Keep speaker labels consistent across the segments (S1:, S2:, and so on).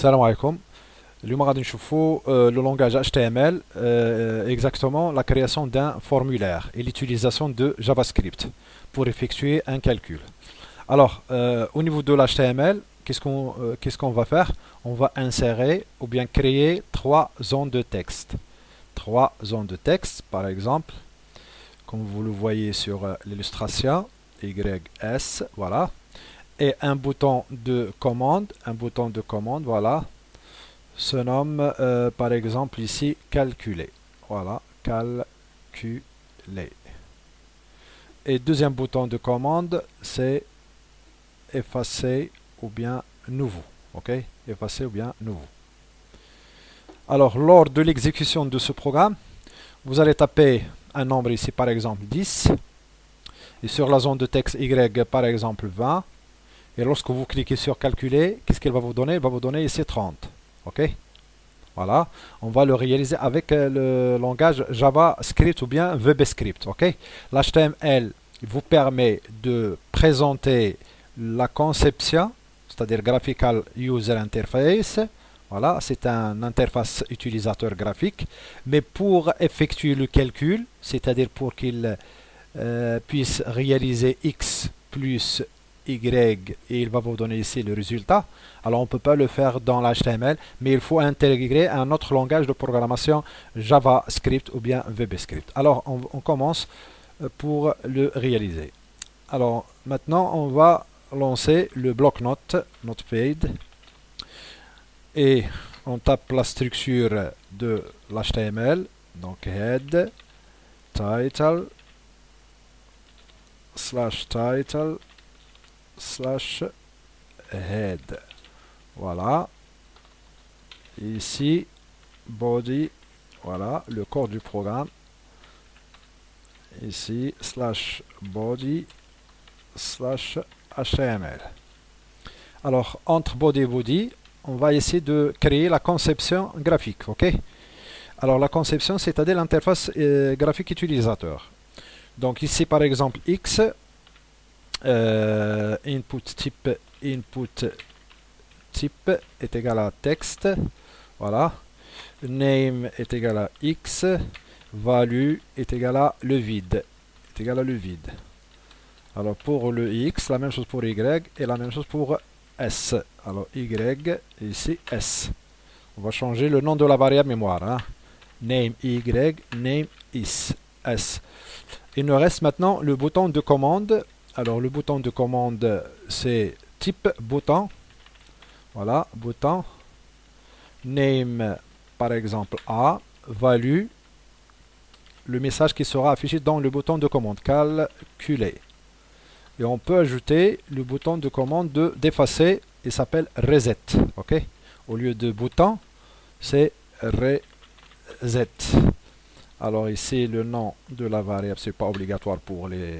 S1: Salam alaikum. اليوم غادي نشوفوا le langage HTML, exactement la création d'un formulaire et l'utilisation de JavaScript pour effectuer un calcul. Alors, au niveau de l'HTML, qu'est-ce qu'on va faire? On va insérer ou bien créer trois zones de texte. Trois zones de texte, par exemple, comme vous le voyez sur l'illustration, YS, voilà. Et un bouton de commande, voilà, se nomme par exemple ici calculer. Voilà, calculer. Et deuxième bouton de commande, c'est effacer ou bien nouveau. Ok, effacer ou bien nouveau. Alors, lors de l'exécution de ce programme, vous allez taper un nombre ici, par exemple 10. Et sur la zone de texte Y, par exemple 20. Et lorsque vous cliquez sur calculer, qu'est-ce qu'il va vous donner? Il va vous donner ici 30. Ok? Voilà. On va le réaliser avec le langage JavaScript ou bien VBScript. Ok? L'HTML vous permet de présenter la conception, c'est-à-dire Graphical User Interface. Voilà, c'est un interface utilisateur graphique. Mais pour effectuer le calcul, c'est-à-dire pour qu'il puisse réaliser X plus Y et il va vous donner ici le résultat. Alors on ne peut pas le faire dans l'HTML, mais il faut intégrer un autre langage de programmation JavaScript ou bien VBScript. Alors on commence pour le réaliser. Alors maintenant on va lancer le bloc-notes, Notepad, et on tape la structure de l'HTML, donc head, title, /title /head. Voilà. Ici, body, voilà, le corps du programme. Ici, /body /HTML. Alors, entre body et body, on va essayer de créer la conception graphique. Ok. Alors, la conception, c'est-à-dire l'interface graphique utilisateur. Donc ici, par exemple, X, input type est égal à texte, voilà, name est égal à X, value est égal à le vide, Alors pour le X, la même chose pour Y et la même chose pour S. Alors Y, ici S. On va changer le nom de la variable mémoire, hein. Name Y, name is S. Il nous reste maintenant le bouton de commande. Alors le bouton de commande, c'est type bouton. Voilà, bouton. Name, par exemple, A. Value, le message qui sera affiché dans le bouton de commande. Calculer. Et on peut ajouter le bouton de commande d'effacer. Il s'appelle reset. Ok. Au lieu de bouton, c'est reset. Alors ici, le nom de la variable, c'est pas obligatoire pour les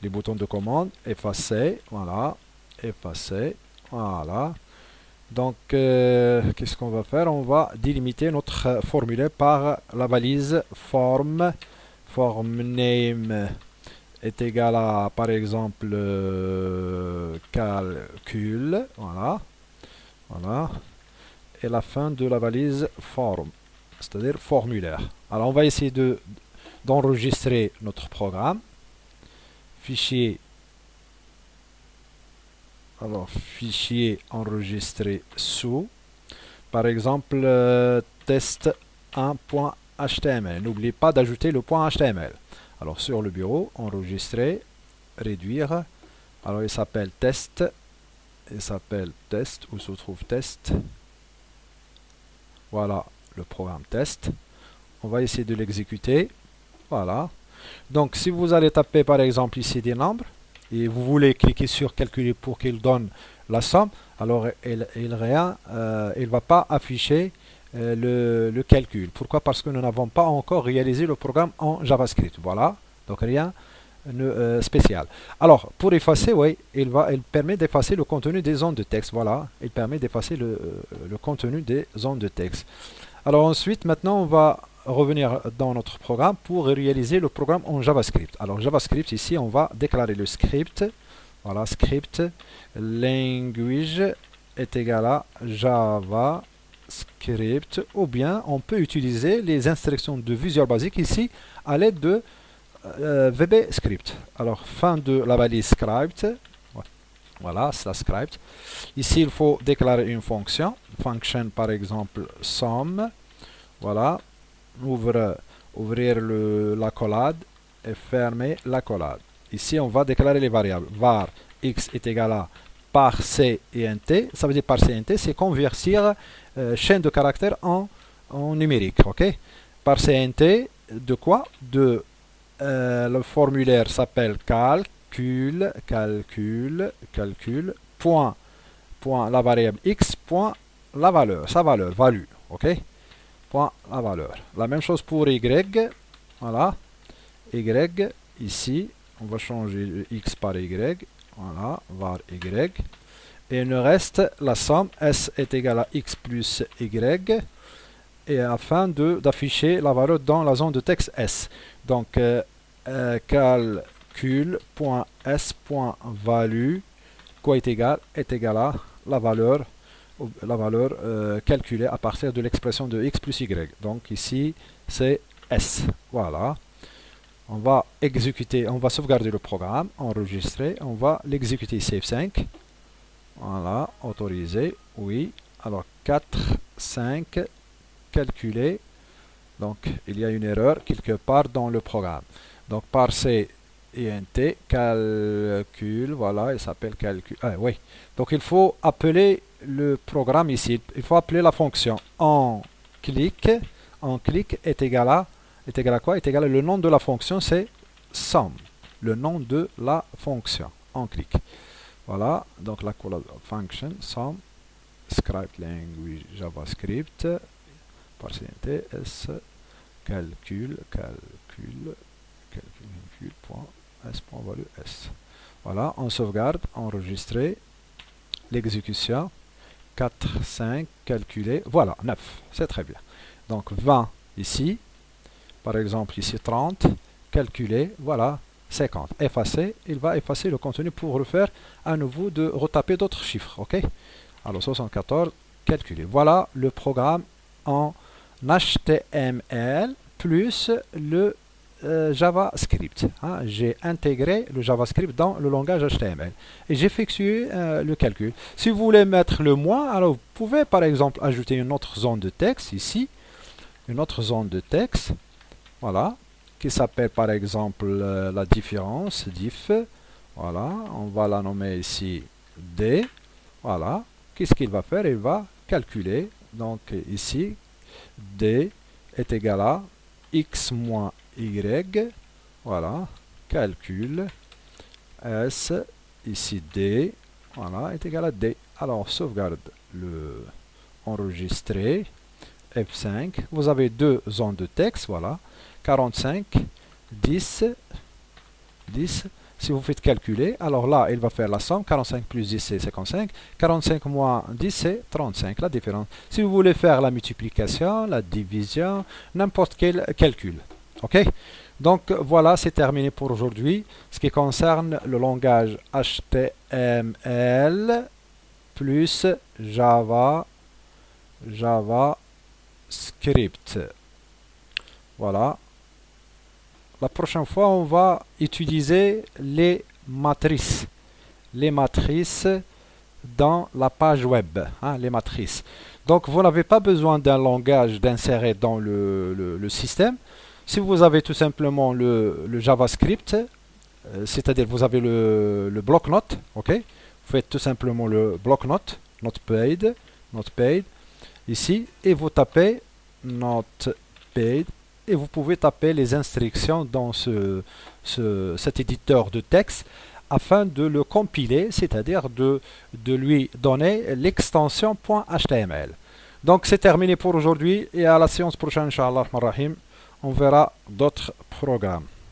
S1: boutons de commande. Effacer, voilà. Effacer, voilà. Donc, qu'est-ce qu'on va faire? On va délimiter notre formulaire par la valise form. Form name est égal à, par exemple, calcul, voilà. Voilà. Et la fin de la valise form, c'est-à-dire formulaire. Alors on va essayer d'enregistrer notre programme. Fichier, alors fichier enregistré sous, par exemple test1.html. N'oubliez pas d'ajouter le point HTML. Alors sur le bureau, enregistrer, réduire. Alors il s'appelle test, où se trouve test. Voilà le programme test. On va essayer de l'exécuter. Voilà. Donc, si vous allez taper par exemple ici des nombres et vous voulez cliquer sur calculer pour qu'il donne la somme, alors il ne va pas afficher le calcul. Pourquoi? Parce que nous n'avons pas encore réalisé le programme en JavaScript. Voilà. Donc, rien de spécial. Alors, pour effacer, oui, il permet d'effacer le contenu des zones de texte. Voilà. Il permet d'effacer le contenu des zones de texte. Alors ensuite, maintenant, on va revenir dans notre programme pour réaliser le programme en JavaScript. Alors JavaScript, ici, on va déclarer le script. Voilà, script, language, est égal à JavaScript, ou bien on peut utiliser les instructions de Visual Basic ici à l'aide de VBScript. Alors, fin de la balise script. Voilà, c'est la script. Ici, il faut déclarer une fonction. Function, par exemple, sum. Voilà. Ouvrir l'accolade et fermer l'accolade. Ici, on va déclarer les variables. Var x est égal à par c et int. Ça veut dire par c et int, c'est convertir chaîne de caractères en numérique. Ok. Par c et int, de quoi? Le formulaire s'appelle calcul, point, la variable x, point, la valeur, sa valeur, value, ok, point, la valeur. La même chose pour y, voilà, y, ici, on va changer x par y, voilà, var y, et il nous reste la somme, s est égal à x plus y, et afin d'afficher la valeur dans la zone de texte S. Donc, calcul.s.value, quoi est égal à la valeur calculée à partir de l'expression de x plus y. Donc, ici, c'est S. Voilà. On va exécuter, on va sauvegarder le programme, enregistrer, on va l'exécuter, save 5. Voilà, autoriser, oui. Alors, 4, 5, calculer. Donc, il y a une erreur quelque part dans le programme. Donc, par C et int, calcul, voilà, il s'appelle calcul. Ah, oui. Donc, il faut appeler le programme ici. Il faut appeler la fonction en clic est égal à quoi? Est égal à le nom de la fonction, c'est sum. Le nom de la fonction en clic. Voilà. Donc, la function sum script language JavaScript par CNT S calcul point s.value s. Voilà, on sauvegarde, enregistrer, l'exécution, 4, 5, calculer, voilà, 9, c'est très bien. Donc 20 ici, par exemple ici 30, calculer, voilà, 50. Effacer, il va effacer le contenu pour refaire à nouveau de retaper d'autres chiffres, ok? Alors 74, calculer. Voilà le programme en HTML plus le JavaScript. Hein. J'ai intégré le JavaScript dans le langage HTML et j'ai effectué le calcul. Si vous voulez mettre le moins, alors vous pouvez par exemple ajouter une autre zone de texte ici, une autre zone de texte, voilà, qui s'appelle par exemple la différence, diff, voilà, on va la nommer ici D, voilà, qu'est-ce qu'il va faire? Il va calculer, donc ici, D est égal à x moins y, voilà, calcul, S, ici D, voilà, est égal à D. Alors, on sauvegarde le enregistré, F5, vous avez deux zones de texte, voilà, 45, 10, 10, si vous faites calculer, alors là, il va faire la somme, 45 plus 10 c'est 55, 45 moins 10 c'est 35, la différence. Si vous voulez faire la multiplication, la division, n'importe quel calcul, ok? Donc voilà, c'est terminé pour aujourd'hui, ce qui concerne le langage HTML plus JavaScript. Voilà. La prochaine fois, on va utiliser les matrices dans la page web, hein, les matrices. Donc, vous n'avez pas besoin d'un langage d'insérer dans le système. Si vous avez tout simplement le JavaScript, c'est-à-dire vous avez le bloc-notes, ok? Vous faites tout simplement le bloc-notes, notepad, ici, et vous tapez notepad, et vous pouvez taper les instructions dans cet éditeur de texte afin de le compiler, c'est-à-dire de lui donner l'extension .html. Donc c'est terminé pour aujourd'hui et à la séance prochaine, Inch'Allah, on verra d'autres programmes.